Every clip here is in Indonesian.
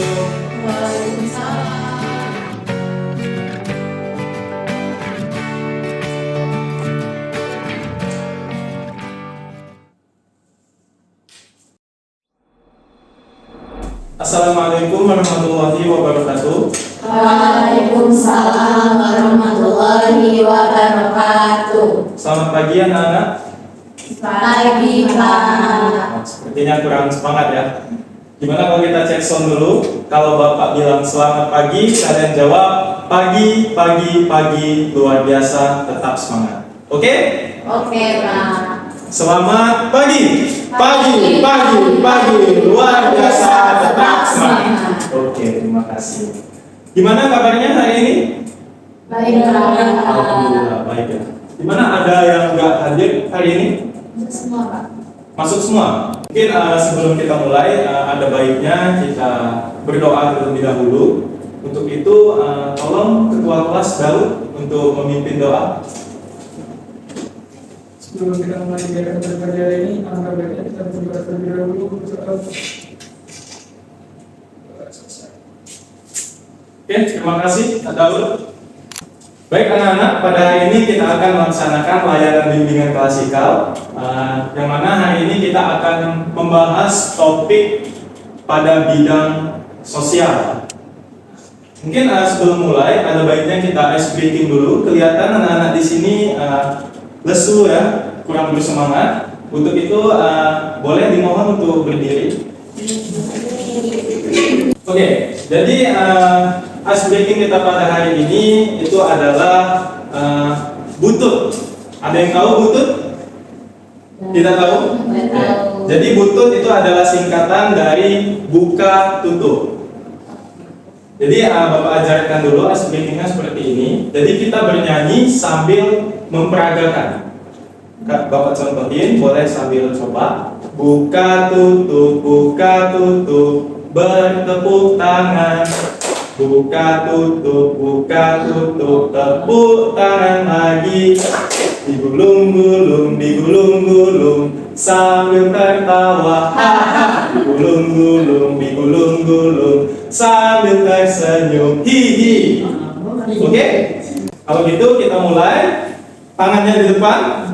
Waalaikumsalam. Assalamualaikum warahmatullahi wabarakatuh. Waalaikumsalam warahmatullahi wabarakatuh. Selamat pagi anak-anak. Pagi Pak. Sepertinya kurang semangat ya. Gimana kalau kita cek sound dulu? Kalau Bapak bilang selamat pagi, kalian jawab pagi, pagi, pagi, luar biasa, tetap semangat. Oke? Oke Pak. Selamat pagi, pagi, pagi, pagi, luar biasa, tetap semangat. Oke, terima kasih. Gimana kabarnya hari ini? Baik Pak. Alhamdulillah, baik ya. Gimana ada yang nggak hadir hari ini? Semua Pak. Masuk semua. Mungkin sebelum kita mulai, ada baiknya kita berdoa terlebih dahulu. Untuk itu, tolong ketua kelas Daud untuk memimpin doa. Sebelum kita mulai kegiatan pagi hari ini, angka baiknya kita berdoa terlebih dahulu untuk selesai. Oke, terima kasih Daud. Baik anak-anak, pada hari ini kita akan melaksanakan layanan bimbingan klasikal, yang mana hari ini kita akan membahas topik pada bidang sosial. Mungkin sebelum mulai, ada baiknya kita ice breaking dulu. Kelihatan anak-anak di sini lesu ya, kurang bersemangat. Untuk itu boleh dimohon untuk berdiri. Oke, jadi ice breaking kita pada hari ini itu adalah butut. Ada yang tahu butut? Tidak tahu? Tidak tahu. Jadi butut itu adalah singkatan dari buka tutup. Jadi Bapak ajarkan dulu ice breakingnya seperti ini. Jadi kita bernyanyi sambil memperagakan. Bapak contohin, boleh sambil coba. Buka tutup, bertepuk tangan. Buka tutup, tepuk tangan lagi. Digulung-gulung, sambil tertawa. Digulung-gulung, sambil tersenyum. Hihi. Oke? Kalau gitu kita mulai. Tangannya di depan.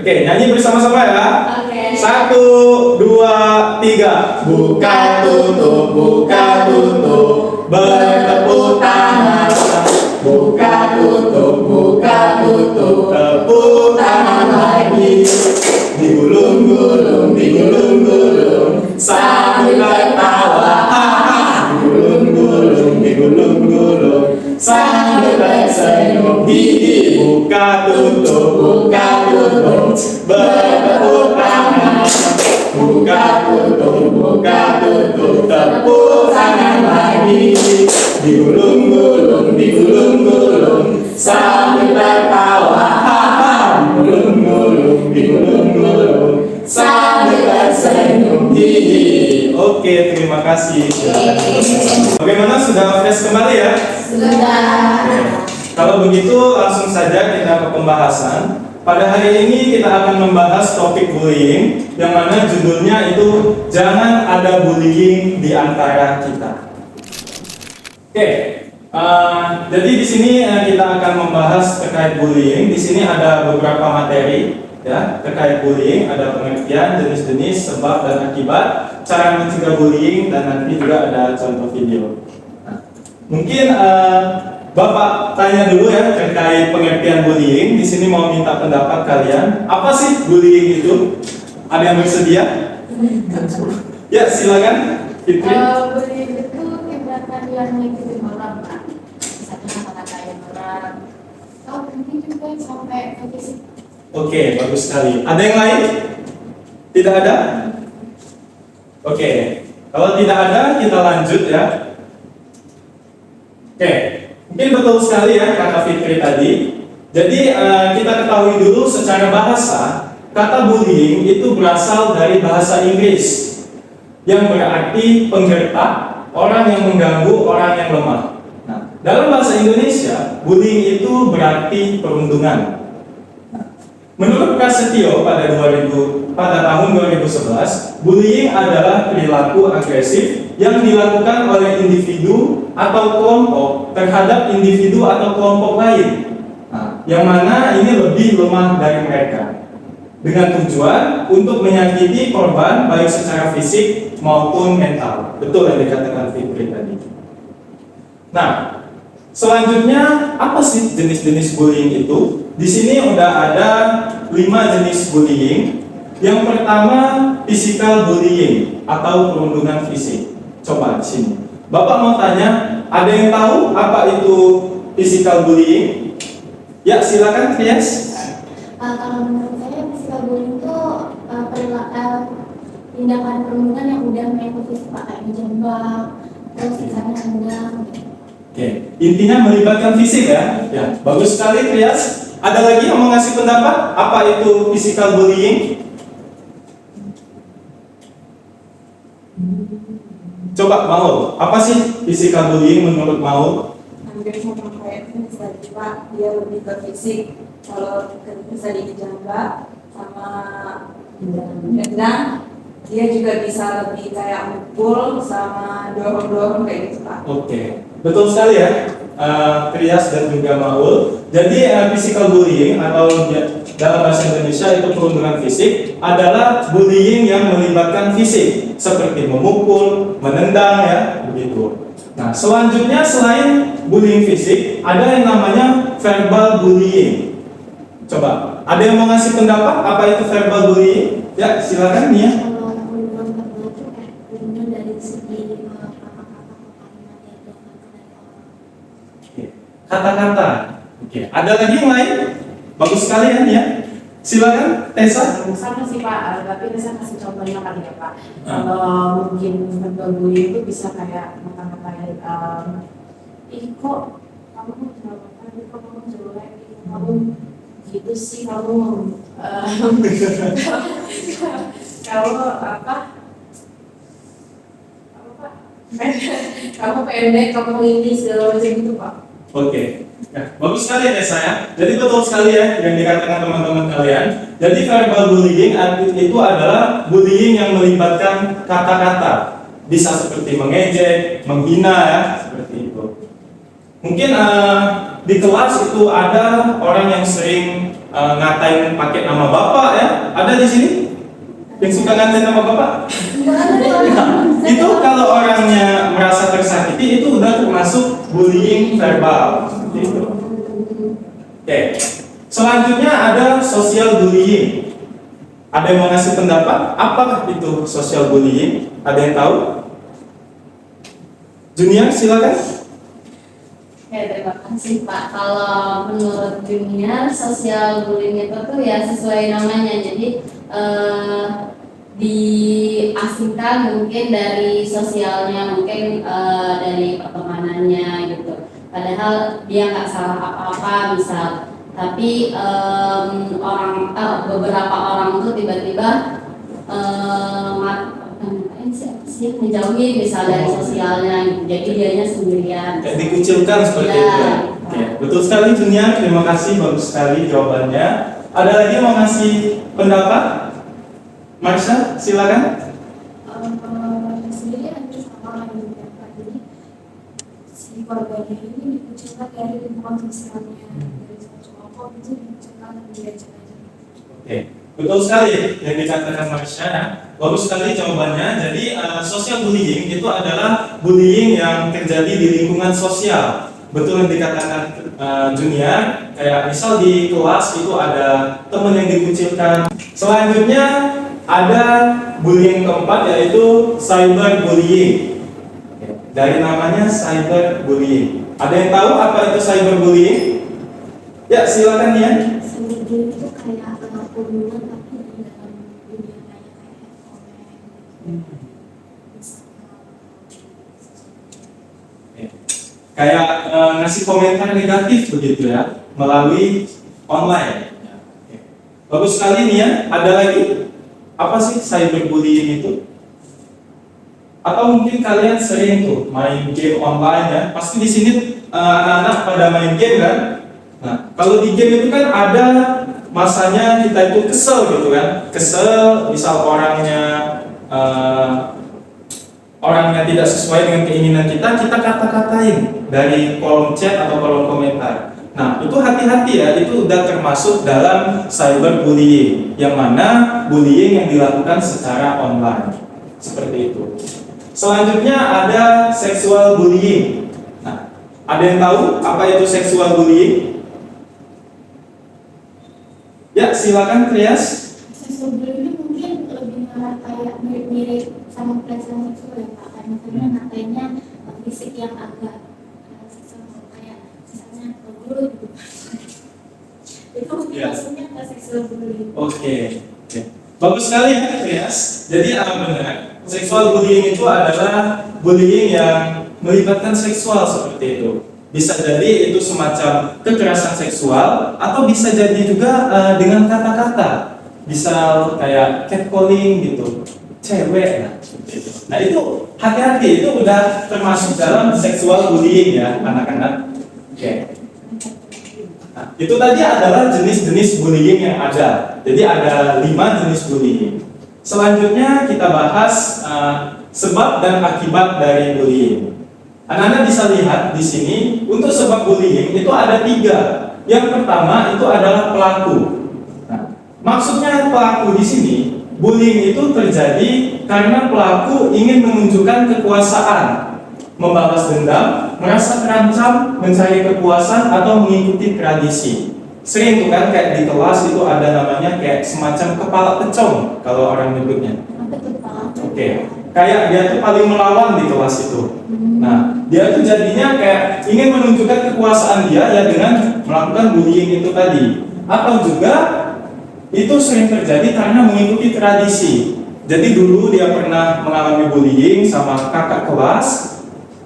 Oke, nyanyi bersama-sama ya. Oke. 1, 2, 3. Buka tutup, bertepuk tangan. Buka tutup, tepuk tangan lagi. Digulung-gulung, sambil tertawa. Digulung-gulung, sambil tersenyum. Hihi. Buka tutup, bertepuk tangan. Buka tutup, tepuk tangan lagi. Digulung-gulung, sambil tertawa. Digulung-gulung, sambil tersenyum. Hihi. Oke, terima kasih. Bagaimana, sudah fresh kembali ya? Sudah. Kalau begitu langsung saja kita ke pembahasan. Pada hari ini kita akan membahas topik bullying, yang mana judulnya itu jangan ada bullying di antara kita. Oke, jadi di sini kita akan membahas terkait bullying. Di sini ada beberapa materi ya terkait bullying, ada pengertian, jenis-jenis, sebab dan akibat, cara mencegah bullying, dan nanti juga ada contoh video. Mungkin Bapak tanya dulu ya terkait pengertian bullying. Di sini mau minta pendapat kalian. Apa sih bullying itu? Ada yang bersedia? Ya, silakan. Fitri. Bullying itu tindakan yang menyakiti orang Pak. Misalnya kata-katain orang. Atau mungkin juga sampai ke fisik. Oke, bagus sekali. Ada yang lain? Tidak ada? Oke. Kalau tidak ada, kita lanjut ya. Oke. Mungkin betul sekali ya kata Fitri tadi. Jadi kita ketahui dulu secara bahasa, kata bullying itu berasal dari bahasa Inggris yang berarti penggertak, orang yang mengganggu, orang yang lemah. Nah, dalam bahasa Indonesia, bullying itu berarti perundungan. Menurut Prasetyo pada tahun 2011, bullying adalah perilaku agresif yang dilakukan oleh atau kelompok terhadap individu atau kelompok lain. Nah, yang mana ini lebih lemah dari mereka, dengan tujuan untuk menyakiti korban baik secara fisik maupun mental. Betul yang dikatakan Fikri tadi. Nah, selanjutnya apa sih jenis-jenis bullying itu? Di sini udah ada 5 jenis bullying. Yang pertama physical bullying atau perundungan fisik. Coba di sini. Bapak mau tanya, ada yang tahu apa itu physical bullying? Ya, silakan Trias. Kalau menurut saya physical bullying itu tindakan perundungan yang udah main fisik, Pak, kayak menjambak, terus misalnya nendang. Oke, intinya melibatkan fisik ya. Ya, bagus sekali Trias. Ada lagi yang mau ngasih pendapat apa itu physical bullying? Coba Maul, apa sih physical bullying menurut Maul? Hampir sama kayak itu tadi Pak, dia lebih ke fisik. Kalau bisa dijambak sama dendam, dia juga bisa lebih kayak mukul sama dorong-dorong kayak gitu Pak. Oke, betul sekali ya, Trias dan juga Maul. Jadi physical bullying atau dalam bahasa Indonesia itu perundungan fisik adalah bullying yang melibatkan fisik seperti memukul, menendang ya, begitu. Nah, selanjutnya selain bullying fisik ada yang namanya verbal bullying. Coba, ada yang mau ngasih pendapat apa itu verbal bullying? Ya, silakan Nia. Kalau perundungan verbal itu kayak perundungan dari segi kata-kata atau kalimat yang dilakukan dari orang. Oke, kata-kata. Oke, ada lagi yang lain? Bagus sekali ya Nia. Silakan Tessa. Sama sih Pak, tapi saya kasih contohnya kali ya Pak. Kalau mungkin verbal bullying itu bisa kayak ngata-ngatain, ih kok kamu kenapa tadi, kok kamu jelek, ih, kamu gitu sih, kamu kalau apa Pak? Kamu pendek, kamu ini segala macam gitu Pak. Oke, nah, bagus sekali ya saya. Jadi betul sekali ya yang dikatakan teman-teman kalian. Jadi verbal bullying itu adalah bullying yang melibatkan kata-kata. Bisa seperti mengejek, menghina ya, seperti itu. Mungkin di kelas itu ada orang yang sering ngatain pakai nama bapak ya. Ada di sini yang suka ngatain nama bapak? Itu kalau orangnya merasa tersakiti itu udah termasuk bullying verbal gitu. Oke. Selanjutnya ada social bullying. Ada yang mau ngasih pendapat apa itu social bullying? Ada yang tahu? Junior silakan. Ya, terima kasih Pak. Kalau menurut Junior, sosial bullying itu tuh ya sesuai namanya. Jadi diasingkan mungkin dari sosialnya, mungkin dari pertemanannya gitu. Padahal dia nggak salah apa-apa misal, tapi beberapa orang tuh tiba-tiba menjauhi misal dari sosialnya gitu. Jadi dianya sendirian. Kayak dikucilkan seperti Ya. itu ya. Oke, betul sekali Junior. Terima kasih, bagus sekali jawabannya. Ada lagi yang mau ngasih pendapat? Marsha, silakan. Sendiri hampir sama yang didapat. Jadi si korbannya ini dikucilkan dari lingkungan sosialnya, dari satu kelompok itu dikucilkan dan diajak aja. Oke, betul sekali yang dikatakan Marsha ya. Bagus sekali jawabannya. Jadi social bullying itu adalah bullying yang terjadi di lingkungan sosial. Betul yang dikatakan Junior. Kayak misal di kelas itu ada teman yang dikucilkan. Selanjutnya ada bullying keempat yaitu cyber bullying. Dari namanya cyber bullying. Ada yang tahu apa itu cyber bullying? Ya, silakan ya. Sendiri itu kayak perundungan tapi di dalam dunia kayak komen. Kayak ngasih komentar negatif begitu ya melalui online. Oke. Bagus sekali nih ya. Ada lagi apa sih cyberbullying itu? Atau mungkin kalian sering tuh main game online ya? Pasti di sini anak-anak pada main game kan? Nah, kalau di game itu kan ada masanya kita itu kesel gitu kan? Kesel, misal orangnya tidak sesuai dengan keinginan kita kata-katain dari kolom chat atau kolom komentar. Nah, itu hati-hati ya, itu udah termasuk dalam cyberbullying, yang mana bullying yang dilakukan secara online. Seperti itu. Selanjutnya ada sexual bullying. Nah, ada yang tahu apa itu sexual bullying? Ya, silakan Trias. Seksual bullying ini mungkin lebih kayak mirip-mirip sama pelecehan seksual ya Pak. Kayak misalnya katanya fisik yang agak seksual kayak misalnya dulu gitu. Itu mungkin Ya. maksudnya ke seksual bullying. Oke. Bagus sekali ya Trias. Jadi benar. Sexual bullying itu adalah bullying yang melibatkan seksual seperti itu. Bisa jadi itu semacam kekerasan seksual atau bisa jadi juga dengan kata-kata. Bisa kayak catcalling gitu, cewek. Nah itu hati-hati, itu udah termasuk dalam sexual bullying ya anak-anak. Oke. Nah, itu tadi adalah jenis-jenis bullying yang ada. Jadi ada 5 jenis bullying. Selanjutnya kita bahas sebab dan akibat dari bullying. Anak-anak bisa lihat di sini untuk sebab bullying itu ada 3. Yang pertama itu adalah pelaku. Nah, maksudnya pelaku di sini bullying itu terjadi karena pelaku ingin menunjukkan kekuasaan, membalas dendam, merasa terancam, mencari kepuasan atau mengikuti tradisi. Sering tuh kan kayak di kelas itu ada namanya kayak semacam kepala pecong kalau orang nyebutnya. Apa tuh Pak? Oke, kayak dia tuh paling melawan di kelas itu. Nah, dia tuh jadinya kayak ingin menunjukkan kekuasaan dia ya dengan melakukan bullying itu tadi. Atau juga itu sering terjadi karena mengikuti tradisi. Jadi dulu dia pernah mengalami bullying sama kakak kelas.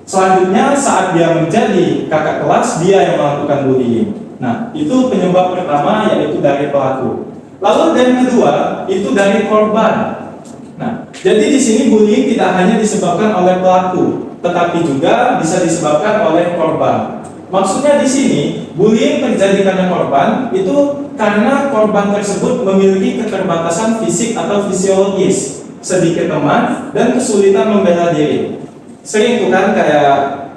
Selanjutnya saat dia menjadi kakak kelas, dia yang melakukan bullying. Nah, itu penyebab pertama yaitu dari pelaku. Lalu yang kedua itu dari korban. Nah, jadi di sini bullying tidak hanya disebabkan oleh pelaku, tetapi juga bisa disebabkan oleh korban. Maksudnya di sini bullying terjadi karena korban itu karena korban tersebut memiliki keterbatasan fisik atau fisiologis, sedikit teman dan kesulitan membela diri. Sering tuh kan kayak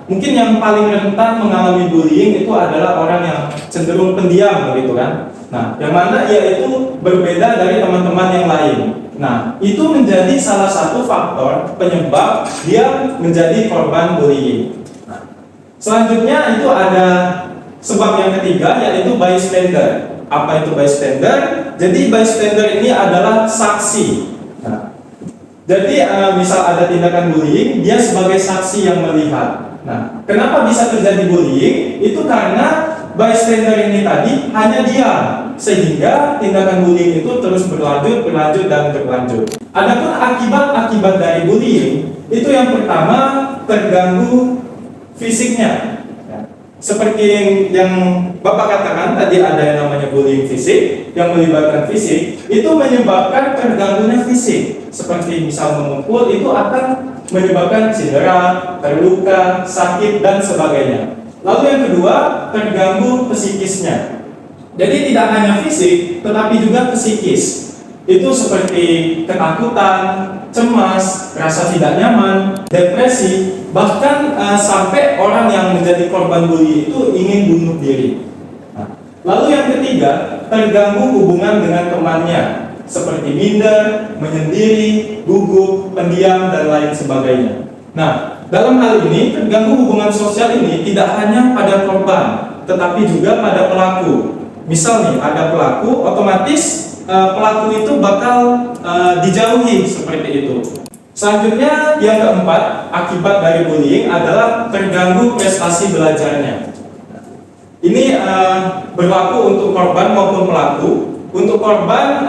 mungkin yang paling rentan mengalami bullying itu adalah orang yang cenderung pendiam begitu kan. Nah, yang mana ia itu berbeda dari teman-teman yang lain. Nah, itu menjadi salah satu faktor penyebab dia menjadi korban bullying. Nah, selanjutnya itu ada sebab yang ketiga yaitu bystander. Apa itu bystander? Jadi bystander ini adalah saksi. Nah, jadi misal ada tindakan bullying, dia sebagai saksi yang melihat. Nah, kenapa bisa terjadi bullying? Itu karena bystander ini tadi hanya diam, sehingga tindakan bullying itu terus berlanjut dan berlanjut. Adapun akibat dari bullying, itu yang pertama terganggu fisiknya. Seperti yang Bapak katakan tadi ada yang namanya bullying fisik yang melibatkan fisik, itu menyebabkan terganggunya fisik. Seperti misal memukul itu akan menyebabkan cedera, terluka, sakit dan sebagainya. Lalu yang kedua, terganggu psikisnya. Jadi tidak hanya fisik, tetapi juga psikis. Itu seperti ketakutan, cemas, rasa tidak nyaman, depresi, bahkan sampai orang yang menjadi korban bully itu ingin bunuh diri. Nah, lalu yang ketiga, terganggu hubungan dengan temannya, seperti minder, menyendiri, gugup, pendiam, dan lain sebagainya. Nah, dalam hal ini, terganggu hubungan sosial ini tidak hanya pada korban, tetapi juga pada pelaku. Misal nih, ada pelaku, otomatis pelaku itu bakal dijauhi seperti itu. Selanjutnya yang keempat, akibat dari bullying adalah terganggu prestasi belajarnya. Ini berlaku untuk korban maupun pelaku. Untuk korban,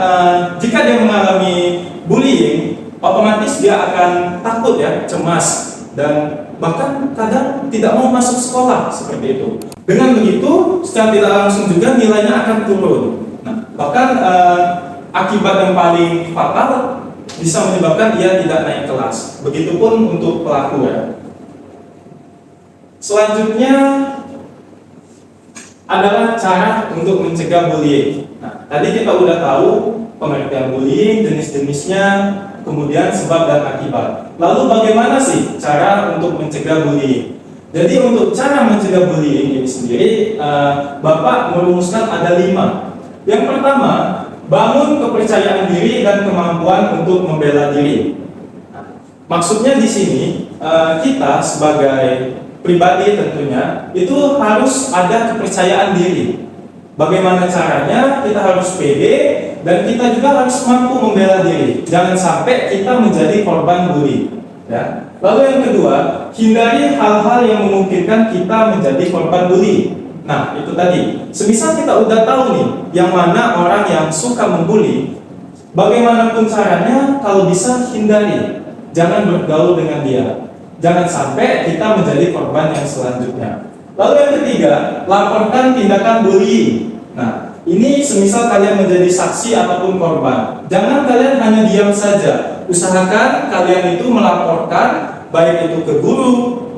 jika dia mengalami bullying, otomatis dia akan takut ya, cemas dan bahkan kadang tidak mau masuk sekolah seperti itu. Dengan begitu, secara tidak langsung juga nilainya akan turun. Nah, bahkan akibat yang paling fatal bisa menyebabkan dia tidak naik kelas. Begitupun untuk pelaku ya. Selanjutnya adalah cara untuk mencegah bullying. Nah, tadi kita udah tahu pengertian bullying, jenis-jenisnya, kemudian sebab dan akibat. Lalu bagaimana sih cara untuk mencegah bullying? Jadi untuk cara mencegah bullying ini sendiri, Bapak merumuskan ada 5. Yang pertama, bangun kepercayaan diri dan kemampuan untuk membela diri. Maksudnya di sini kita sebagai pribadi tentunya itu harus ada kepercayaan diri. Bagaimana caranya? Kita harus pede dan kita juga harus mampu membela diri. Jangan sampai kita menjadi korban bully. Ya. Lalu yang kedua, hindari hal-hal yang memungkinkan kita menjadi korban bully. Nah, itu tadi. Semisal kita udah tahu nih, yang mana orang yang suka membuli, bagaimanapun caranya, kalau bisa hindari. Jangan bergaul dengan dia. Jangan sampai kita menjadi korban yang selanjutnya. Lalu yang ketiga, laporkan tindakan bullying. Nah, ini semisal kalian menjadi saksi ataupun korban. Jangan kalian hanya diam saja. Usahakan kalian itu melaporkan, baik itu ke guru,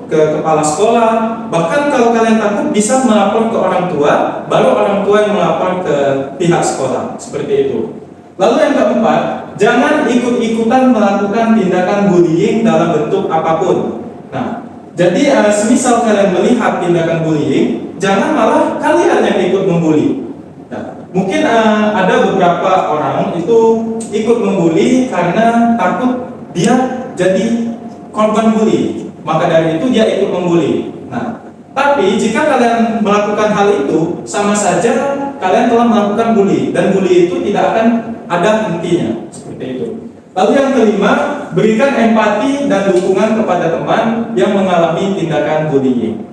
ke kepala sekolah. Bahkan kalau kalian takut bisa melapor ke orang tua, baru orang tua yang melapor ke pihak sekolah. Seperti itu. Lalu yang keempat, jangan ikut-ikutan melakukan tindakan bullying dalam bentuk apapun. Nah, jadi semisal kalian melihat tindakan bullying, jangan malah kalian yang ikut membuli. Nah, mungkin ada beberapa orang itu ikut membuli karena takut dia jadi korban bully, maka dari itu dia ikut membuli. Nah, tapi jika kalian melakukan hal itu, sama saja kalian telah melakukan bully, dan bully itu tidak akan ada hentinya, seperti itu. Lalu yang kelima, berikan empati dan dukungan kepada teman yang mengalami tindakan bullying.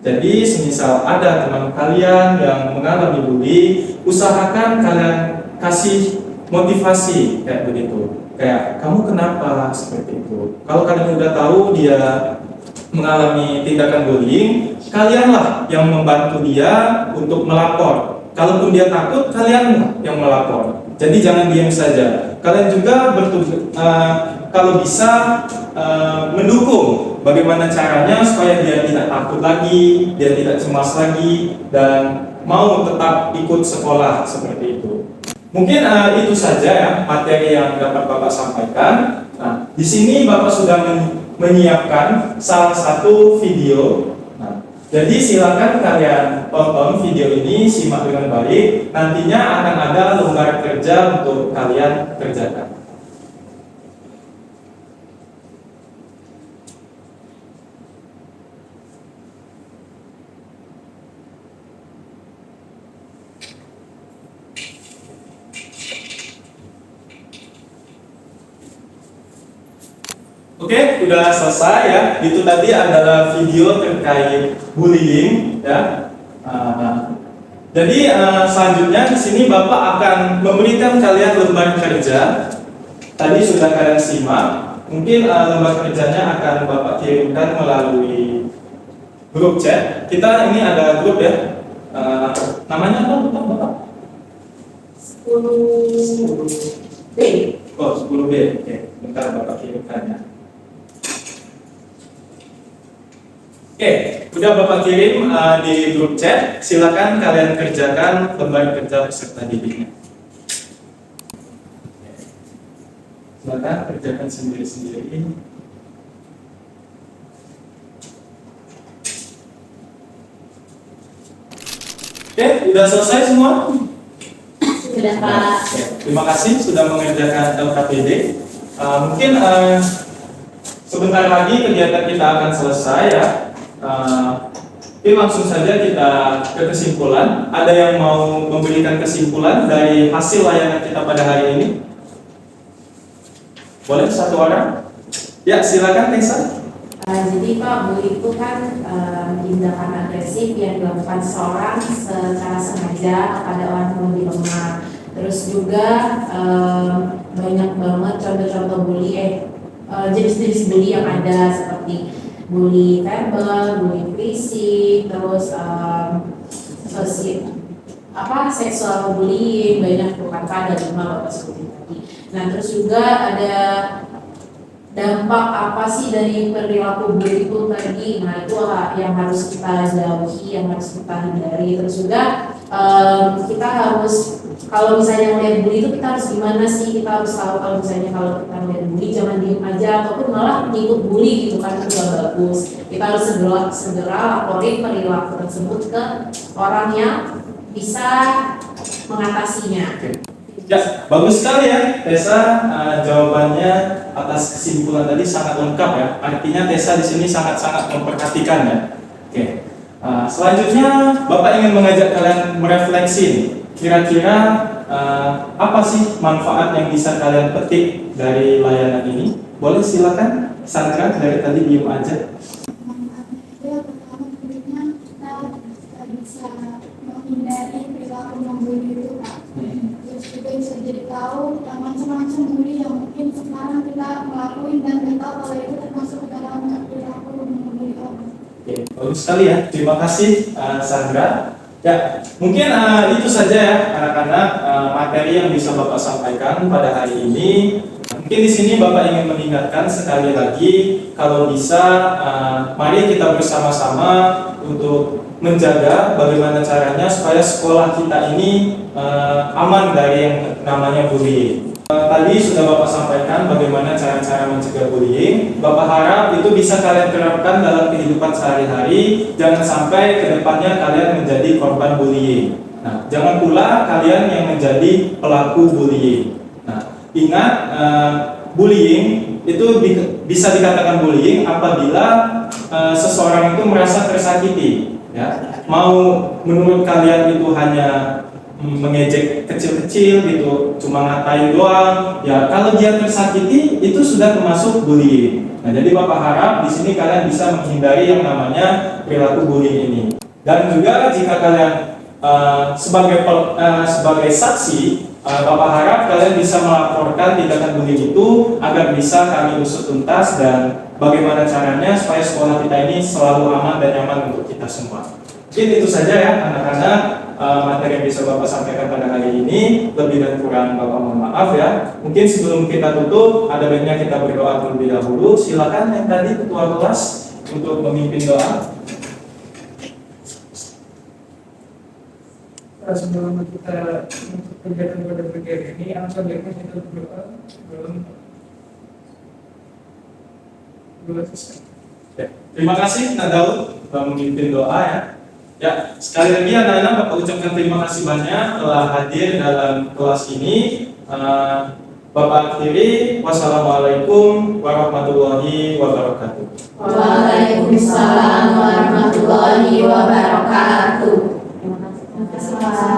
Jadi semisal ada teman kalian yang mengalami bully, usahakan kalian kasih motivasi kayak begitu. Kayak, kamu kenapa? Seperti itu. Kalau kalian udah tahu dia mengalami tindakan bullying, kalianlah yang membantu dia untuk melapor. Kalaupun dia takut, kalian yang melapor. Jadi jangan diam saja. Kalian juga kalau bisa mendukung bagaimana caranya supaya dia tidak takut lagi, dia tidak cemas lagi, dan mau tetap ikut sekolah seperti itu. Mungkin itu saja ya materi yang dapat Bapak sampaikan. Nah, di sini Bapak sudah menyiapkan salah satu video. Nah, jadi silakan kalian tonton video ini, simak dengan baik. Nantinya akan ada lembar kerja untuk kalian kerjakan. Oke, udah selesai ya. Itu tadi adalah video terkait bullying ya. Jadi selanjutnya di sini Bapak akan memberikan kalian lembar kerja. Tadi sudah kalian simak. Mungkin lembar kerjanya akan Bapak kirimkan melalui grup chat. Kita ini ada grup ya. Namanya apa Bapak? 10B. Oh, 10B. Oke, bentar Bapak kirimkannya. Oke, udah Bapak kirim di grup chat. Silakan kalian kerjakan lembar kerja peserta didiknya. Silakan kerjakan sendiri-sendiri. Oke, udah selesai semua? Sudah Pak. Oke, terima kasih sudah mengerjakan LKPD. Mungkin sebentar lagi kegiatan kita akan selesai ya. Jadi langsung saja kita ke kesimpulan. Ada yang mau memberikan kesimpulan dari hasil layanan kita pada hari ini? Boleh satu orang? Ya, silakan Tessa. Jadi Pak, bully itu kan tindakan agresif yang dilakukan seorang secara sengaja kepada orang yang lebih lemah. Terus juga banyak banget contoh-contoh bully, jenis-jenis bully yang ada seperti bully verbal, bully fisik, terus seksual bullying, banyak tuh kan ada 5 Bapak sebutin tadi. Nah terus juga ada dampak apa sih dari perilaku bully itu tadi? Nah itu yang harus kita jauhi, yang harus kita hindari. Terus juga kita harus, kalau misalnya melihat bully itu kita harus gimana sih, kita harus tahu kalau misalnya kalau kita melihat bully jangan diem aja ataupun malah ngikut bully gitu kan, itu gak bagus. Kita harus segera laporin perilaku tersebut ke orang yang bisa mengatasinya. Ya, bagus sekali ya Tessa, jawabannya atas kesimpulan tadi sangat lengkap ya. Artinya Tessa di sini sangat-sangat memperhatikan ya. Oke. Selanjutnya Bapak ingin mengajak kalian merefleksi nih. Kira-kira apa sih manfaat yang bisa kalian petik dari layanan ini? Boleh silakan Sandra, dari tadi diem aja. Manfaatnya itu yang pertama tentunya kita bisa menghindari perilaku membuli itu Pak. Terus juga bisa jadi tahu yang macam-macam bully yang mungkin sekarang kita ngelakuin dan kita tahu kalau itu termasuk ke dalam perilaku membuli orang. Oke, bagus sekali ya. Terima kasih Sandra. Ya, mungkin itu saja ya anak-anak materi yang bisa Bapak sampaikan pada hari ini. Mungkin di sini Bapak ingin mengingatkan sekali lagi, kalau bisa mari kita bersama-sama untuk menjaga bagaimana caranya supaya sekolah kita ini aman dari yang namanya bullying. Tadi sudah Bapak sampaikan bagaimana cara-cara mencegah bullying. Bapak harap itu bisa kalian terapkan dalam kehidupan sehari-hari. Jangan sampai kedepannya kalian menjadi korban bullying. Nah, jangan pula kalian yang menjadi pelaku bullying. Nah, ingat bullying itu bisa dikatakan bullying apabila seseorang itu merasa tersakiti. Ya, mau menurut kalian itu hanya mengejek kecil-kecil gitu, cuma ngatain doang. Ya, kalau dia tersakiti itu sudah termasuk bullying. Nah, jadi Bapak harap di sini kalian bisa menghindari yang namanya perilaku bullying ini. Dan juga jika kalian sebagai saksi, Bapak harap kalian bisa melaporkan tindakan bullying itu agar bisa kami usut tuntas dan bagaimana caranya supaya sekolah kita ini selalu aman dan nyaman untuk kita semua. Mungkin itu saja ya anak-anak materi yang bisa Bapak sampaikan pada hari ini. Lebih dan kurang Bapak mohon maaf ya. Mungkin sebelum kita tutup ada baiknya kita berdoa terlebih dahulu. Silakan yang tadi ketua kelas untuk memimpin doa. Sebelum kita untuk kegiatan pada pagi ini, alangkah baiknya kita berdoa sebelum selesai. Terima kasih Nak Daud telah memimpin doa ya. Ya, sekali lagi anak-anak Bapak ucapkan terima kasih banyak telah hadir dalam kelas ini. Bapak akhiri, wassalamualaikum warahmatullahi wabarakatuh. Waalaikumsalam warahmatullahi wabarakatuh. Terima kasih.